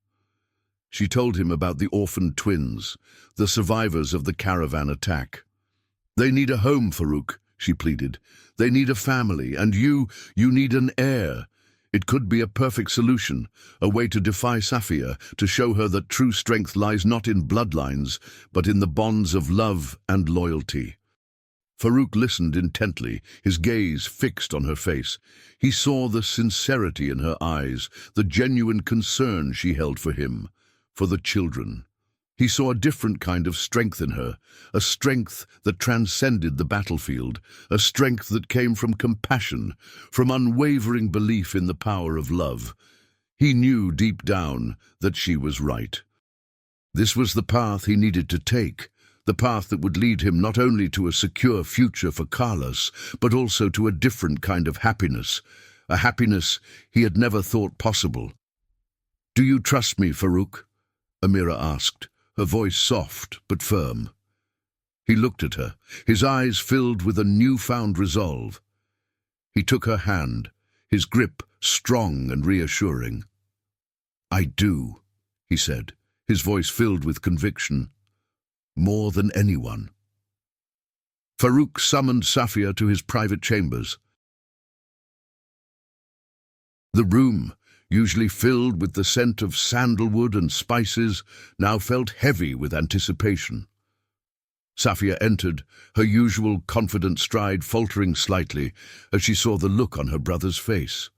She told him about the orphaned twins, the survivors of the caravan attack. "They need a home, Farouk," she pleaded. "They need a family, and you need an heir. It could be a perfect solution, a way to defy Safia, to show her that true strength lies not in bloodlines, but in the bonds of love and loyalty." Farouk listened intently, his gaze fixed on her face. He saw the sincerity in her eyes, the genuine concern she held for him, for the children. He saw a different kind of strength in her, a strength that transcended the battlefield, a strength that came from compassion, from unwavering belief in the power of love. He knew deep down that she was right. This was the path he needed to take, the path that would lead him not only to a secure future for Carlos, but also to a different kind of happiness, a happiness he had never thought possible. "Do you trust me, Farouk?" Amira asked, her voice soft but firm. He looked at her, his eyes filled with a newfound resolve. He took her hand, his grip strong and reassuring. "I do," he said, his voice filled with conviction. "More than anyone." Farouk summoned Safia to his private chambers. The room, usually filled with the scent of sandalwood and spices, now felt heavy with anticipation. Safia entered, her usual confident stride faltering slightly as she saw the look on her brother's face.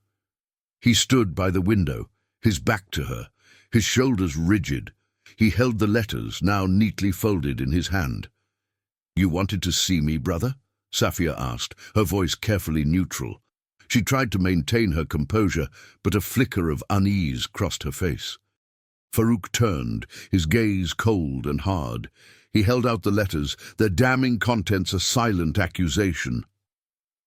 He stood by the window, his back to her, his shoulders rigid. He held the letters, now neatly folded, in his hand. "You wanted to see me, brother?" Safia asked, her voice carefully neutral. She tried to maintain her composure, but a flicker of unease crossed her face. Farouk turned, his gaze cold and hard. He held out the letters, their damning contents a silent accusation.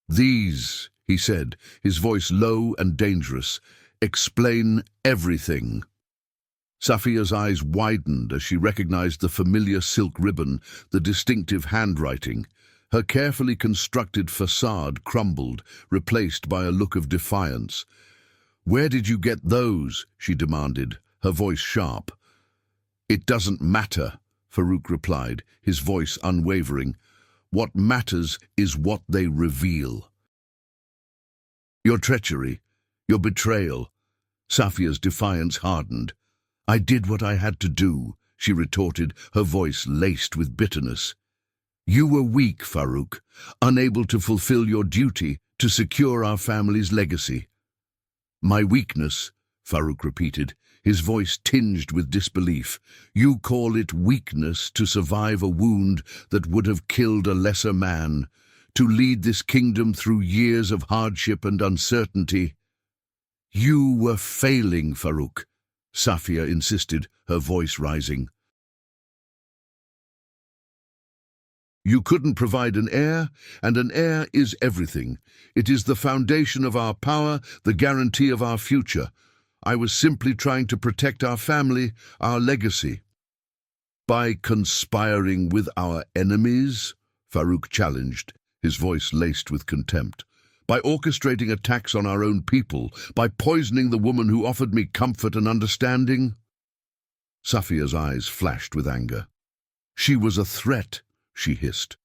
"These," he said, his voice low and dangerous, "explain everything." Safia's eyes widened as she recognized the familiar silk ribbon, the distinctive handwriting. Her carefully constructed facade crumbled, replaced by a look of defiance. "Where did you get those?" she demanded, her voice sharp. "It doesn't matter," Farouk replied, his voice unwavering. "What matters is what they reveal." "Your treachery, your betrayal." Safia's defiance hardened. "I did what I had to do," she retorted, her voice laced with bitterness. "You were weak, Farouk, unable to fulfill your duty to secure our family's legacy." "My weakness," Farouk repeated, his voice tinged with disbelief. "You call it weakness to survive a wound that would have killed a lesser man, to lead this kingdom through years of hardship and uncertainty?" "You were failing, Farouk," Safia insisted, her voice rising. "You couldn't provide an heir, and an heir is everything. It is the foundation of our power, the guarantee of our future. I was simply trying to protect our family, our legacy." "By conspiring with our enemies?" Farouk challenged, his voice laced with contempt. "By orchestrating attacks on our own people, by poisoning the woman who offered me comfort and understanding?" Safia's eyes flashed with anger. "She was a threat," she hissed.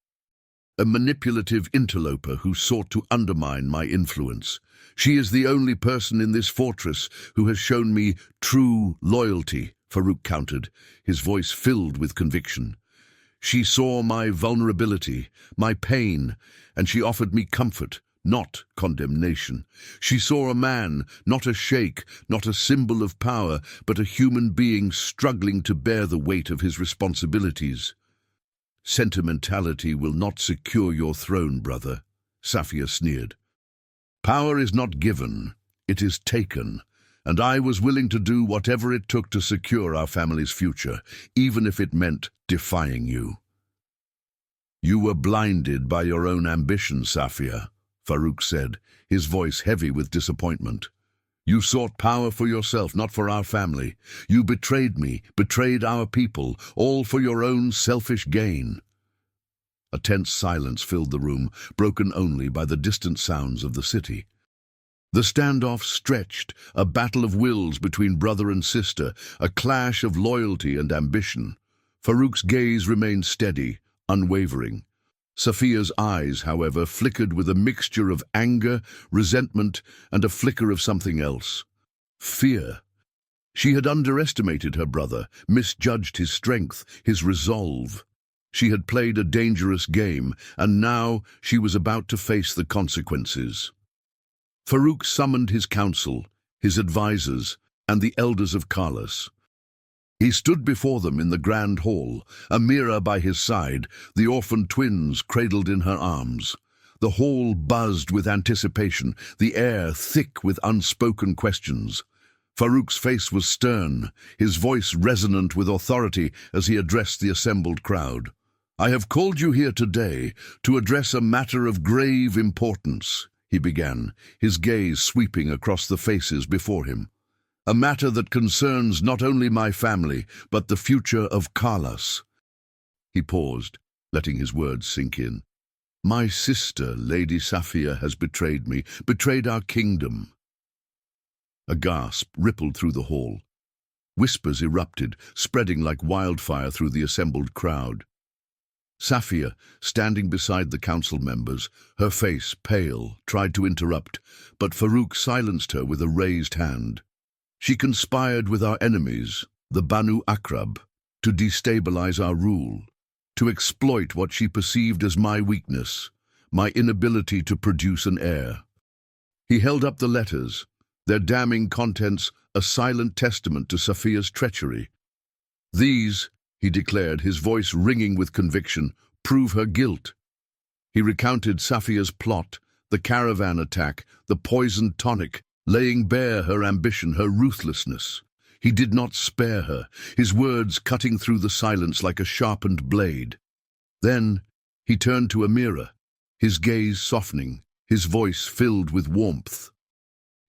"A manipulative interloper who sought to undermine my influence. She is the only person in this fortress who has shown me true loyalty," Farouk countered, his voice filled with conviction. "She saw my vulnerability, my pain, and she offered me comfort, not condemnation. She saw a man, not a sheik, not a symbol of power, but a human being struggling to bear the weight of his responsibilities." "Sentimentality will not secure your throne, brother," Safia sneered. "Power is not given, it is taken, and I was willing to do whatever it took to secure our family's future, even if it meant defying you." "You were blinded by your own ambition, Safia," Farouk said, his voice heavy with disappointment. "You sought power for yourself, not for our family. You betrayed me, betrayed our people, all for your own selfish gain." A tense silence filled the room, broken only by the distant sounds of the city. The standoff stretched, a battle of wills between brother and sister, a clash of loyalty and ambition. Farouk's gaze remained steady, unwavering. Safia's eyes, however, flickered with a mixture of anger, resentment, and a flicker of something else. Fear. She had underestimated her brother, misjudged his strength, his resolve. She had played a dangerous game, and now she was about to face the consequences. Farouk summoned his council, his advisors, and the elders of Carlos. He stood before them in the grand hall, Amira by his side, the orphan twins cradled in her arms. The hall buzzed with anticipation, the air thick with unspoken questions. Farouk's face was stern, his voice resonant with authority as he addressed the assembled crowd. "I have called you here today to address a matter of grave importance," he began, his gaze sweeping across the faces before him. "A matter that concerns not only my family, but the future of Carlos." He paused, letting his words sink in. "My sister, Lady Safia, has betrayed me, betrayed our kingdom." A gasp rippled through the hall. Whispers erupted, spreading like wildfire through the assembled crowd. Safia, standing beside the council members, her face pale, tried to interrupt, but Farouk silenced her with a raised hand. "She conspired with our enemies, the Banu Akrab, to destabilize our rule, to exploit what she perceived as my weakness, my inability to produce an heir." He held up the letters, their damning contents a silent testament to Safia's treachery. "These," he declared, his voice ringing with conviction, "prove her guilt." He recounted Safia's plot, the caravan attack, the poisoned tonic, laying bare her ambition, her ruthlessness. He did not spare her, his words cutting through the silence like a sharpened blade. Then he turned to Amira, his gaze softening, his voice filled with warmth.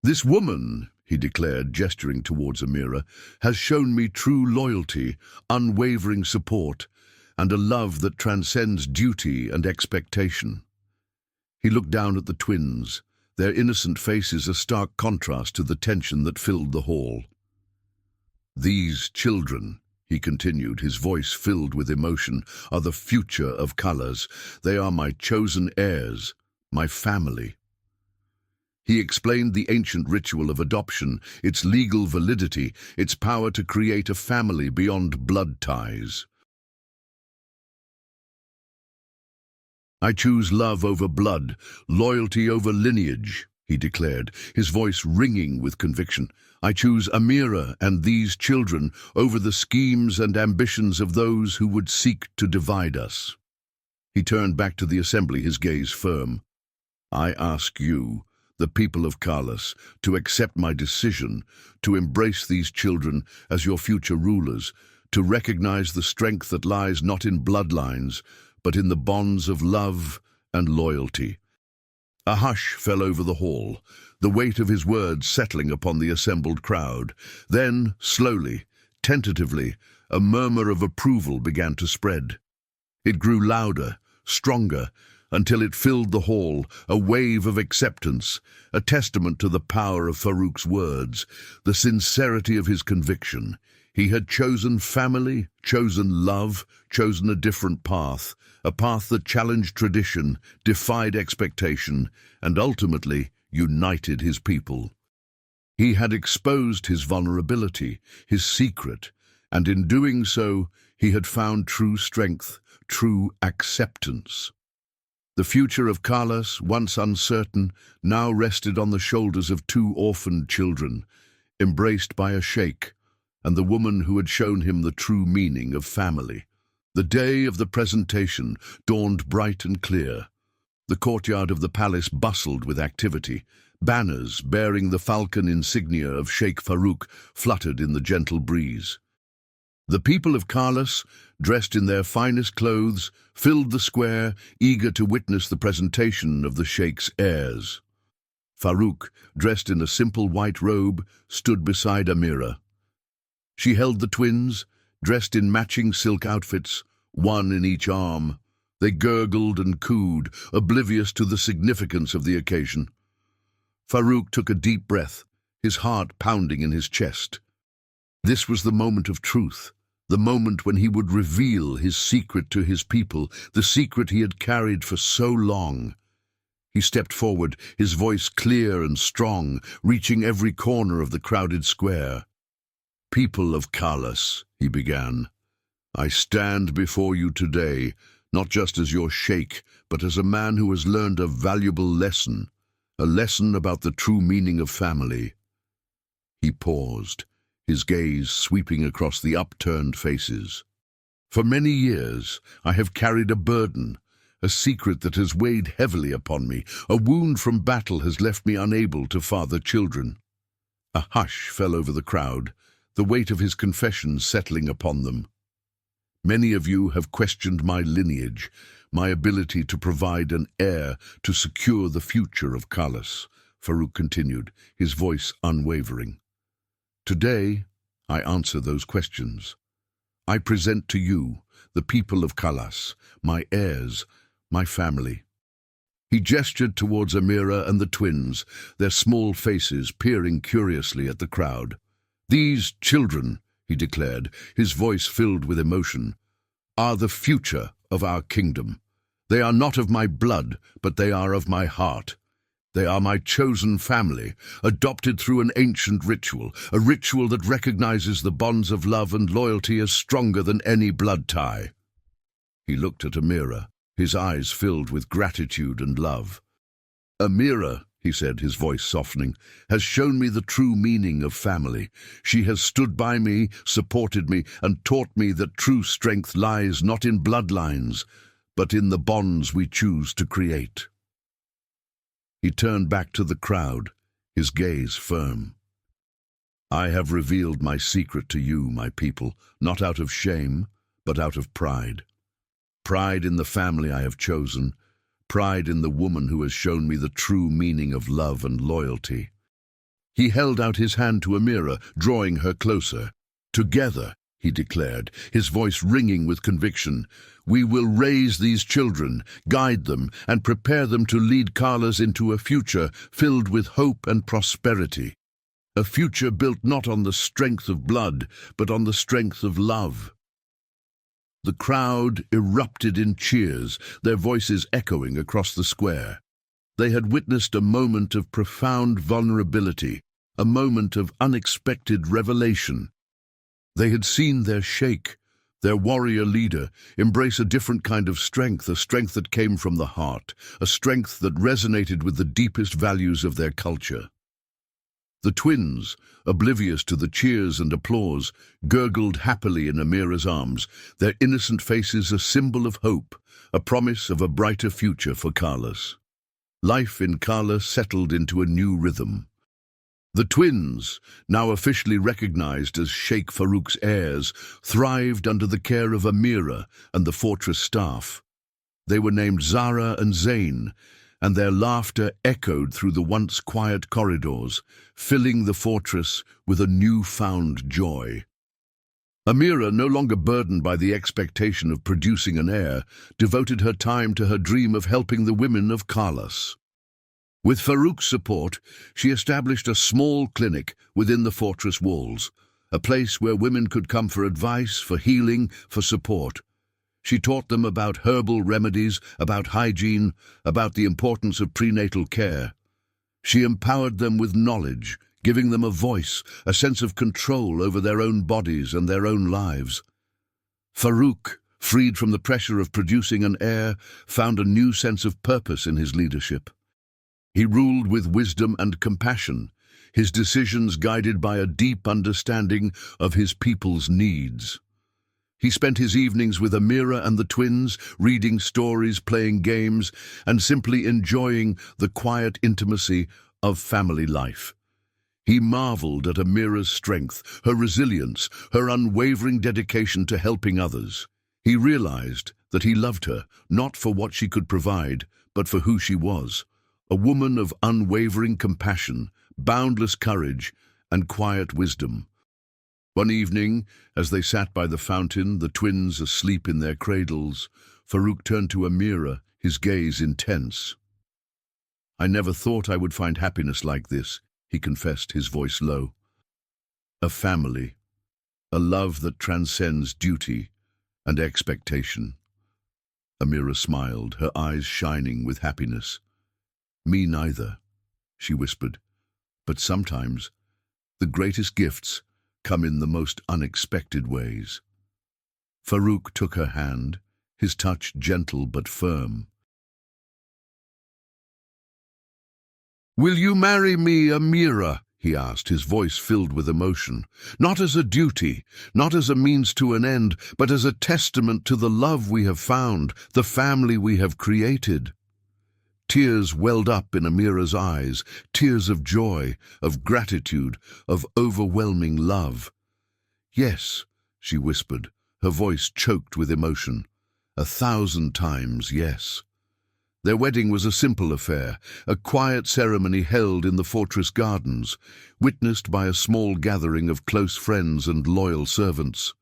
"This woman," he declared, gesturing towards Amira, "has shown me true loyalty, unwavering support, and a love that transcends duty and expectation." He looked down at the twins, their innocent faces a stark contrast to the tension that filled the hall. "These children," he continued, his voice filled with emotion, "are the future of Colors. They are my chosen heirs, my family." He explained the ancient ritual of adoption, its legal validity, its power to create a family beyond blood ties. "I choose love over blood, loyalty over lineage," he declared, his voice ringing with conviction. "I choose Amira and these children over the schemes and ambitions of those who would seek to divide us." He turned back to the assembly, his gaze firm. "I ask you, the people of Carlos, to accept my decision, to embrace these children as your future rulers, to recognize the strength that lies not in bloodlines, but in the bonds of love and loyalty." A hush fell over the hall, the weight of his words settling upon the assembled crowd. Then, slowly, tentatively, a murmur of approval began to spread. It grew louder, stronger, until it filled the hall, a wave of acceptance, a testament to the power of Farouk's words, the sincerity of his conviction. He had chosen family, chosen love, chosen a different path, a path that challenged tradition, defied expectation, and ultimately united his people. He had exposed his vulnerability, his secret, and in doing so, he had found true strength, true acceptance. The future of Carlos, once uncertain, now rested on the shoulders of two orphaned children, embraced by a sheik, and the woman who had shown him the true meaning of family. The day of the presentation dawned bright and clear. The courtyard of the palace bustled with activity. Banners bearing the falcon insignia of Sheikh Farouk fluttered in the gentle breeze. The people of Carlos, dressed in their finest clothes, filled the square, eager to witness the presentation of the Sheikh's heirs. Farouk, dressed in a simple white robe, stood beside Amira. She held the twins, dressed in matching silk outfits, one in each arm. They gurgled and cooed, oblivious to the significance of the occasion. Farouk took a deep breath, his heart pounding in his chest. This was the moment of truth, the moment when he would reveal his secret to his people, the secret he had carried for so long. He stepped forward, his voice clear and strong, reaching every corner of the crowded square. "People of Carlos," he began, "I stand before you today, not just as your sheikh, but as a man who has learned a valuable lesson, a lesson about the true meaning of family." He paused, his gaze sweeping across the upturned faces. "For many years I have carried a burden, a secret that has weighed heavily upon me. A wound from battle has left me unable to father children." A hush fell over the crowd, the weight of his confession settling upon them. "Many of you have questioned my lineage, my ability to provide an heir to secure the future of Kalas," Farouk continued, his voice unwavering. "Today, I answer those questions. I present to you, the people of Kalas, my heirs, my family." He gestured towards Amira and the twins, their small faces peering curiously at the crowd. "These children," he declared, his voice filled with emotion, "are the future of our kingdom. They are not of my blood, but they are of my heart. They are my chosen family, adopted through an ancient ritual, a ritual that recognizes the bonds of love and loyalty as stronger than any blood tie." He looked at Amira, his eyes filled with gratitude and love. "Amira," he said, his voice softening, "has shown me the true meaning of family. She has stood by me, supported me, and taught me that true strength lies not in bloodlines, but in the bonds we choose to create." He turned back to the crowd, his gaze firm. "I have revealed my secret to you, my people, not out of shame, but out of pride. Pride in the family I have chosen, pride in the woman who has shown me the true meaning of love and loyalty." He held out his hand to Amira, drawing her closer. "Together," he declared, his voice ringing with conviction, "we will raise these children, guide them, and prepare them to lead Kalas into a future filled with hope and prosperity. A future built not on the strength of blood, but on the strength of love." The crowd erupted in cheers, their voices echoing across the square. They had witnessed a moment of profound vulnerability, a moment of unexpected revelation. They had seen their Sheik, their warrior leader, embrace a different kind of strength, a strength that came from the heart, a strength that resonated with the deepest values of their culture. The twins, oblivious to the cheers and applause, gurgled happily in Amira's arms, their innocent faces a symbol of hope, a promise of a brighter future for Kalas. Life in Kalas settled into a new rhythm. The twins, now officially recognized as Sheikh Farouk's heirs, thrived under the care of Amira and the fortress staff. They were named Zara and Zain, and their laughter echoed through the once quiet corridors, filling the fortress with a newfound joy. Amira, no longer burdened by the expectation of producing an heir, devoted her time to her dream of helping the women of Kalas. With Farouk's support, she established a small clinic within the fortress walls, a place where women could come for advice, for healing, for support. She taught them about herbal remedies, about hygiene, about the importance of prenatal care. She empowered them with knowledge, giving them a voice, a sense of control over their own bodies and their own lives. Farouk, freed from the pressure of producing an heir, found a new sense of purpose in his leadership. He ruled with wisdom and compassion, his decisions guided by a deep understanding of his people's needs. He spent his evenings with Amira and the twins, reading stories, playing games, and simply enjoying the quiet intimacy of family life. He marveled at Amira's strength, her resilience, her unwavering dedication to helping others. He realized that he loved her, not for what she could provide, but for who she was, a woman of unwavering compassion, boundless courage, and quiet wisdom. One evening, as they sat by the fountain, the twins asleep in their cradles, Farouk turned to Amira, his gaze intense. "I never thought I would find happiness like this," he confessed, his voice low. "A family, a love that transcends duty and expectation." Amira smiled, her eyes shining with happiness. "Me neither," she whispered, "but sometimes the greatest gifts come in the most unexpected ways." Farouk took her hand, his touch gentle but firm. "Will you marry me, Amira?" he asked, his voice filled with emotion. Not as a duty, not as a means to an end, but as a testament to the love we have found, the family we have created. Tears welled up in Amira's eyes, tears of joy, of gratitude, of overwhelming love. Yes, she whispered, her voice choked with emotion. 1,000 times yes. Their wedding was a simple affair, a quiet ceremony held in the fortress gardens, witnessed by a small gathering of close friends and loyal servants.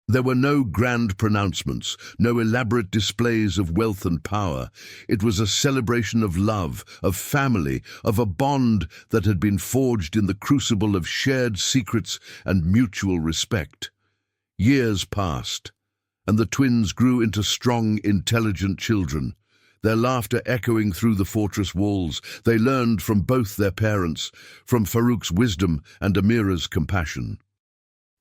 There were no grand pronouncements, no elaborate displays of wealth and power. It was a celebration of love, of family, of a bond that had been forged in the crucible of shared secrets and mutual respect. Years passed, and the twins grew into strong, intelligent children. Their laughter echoing through the fortress walls, they learned from both their parents, from Farouk's wisdom and Amira's compassion.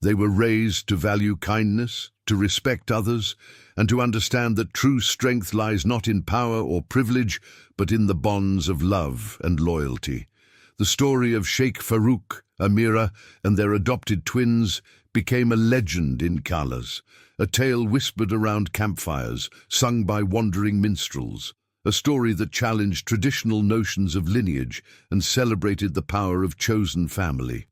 They were raised to value kindness, to respect others, and to understand that true strength lies not in power or privilege, but in the bonds of love and loyalty. The story of Sheik Farouk, Amira, and their adopted twins became a legend in Kalas, a tale whispered around campfires, sung by wandering minstrels, a story that challenged traditional notions of lineage and celebrated the power of chosen family.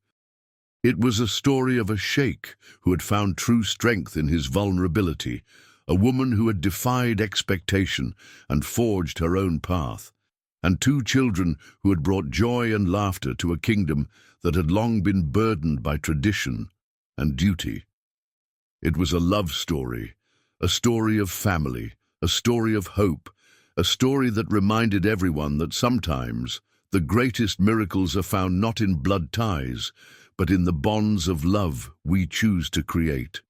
It was a story of a sheikh who had found true strength in his vulnerability, a woman who had defied expectation and forged her own path, and two children who had brought joy and laughter to a kingdom that had long been burdened by tradition and duty. It was a love story, a story of family, a story of hope, a story that reminded everyone that sometimes the greatest miracles are found not in blood ties, but in the bonds of love we choose to create.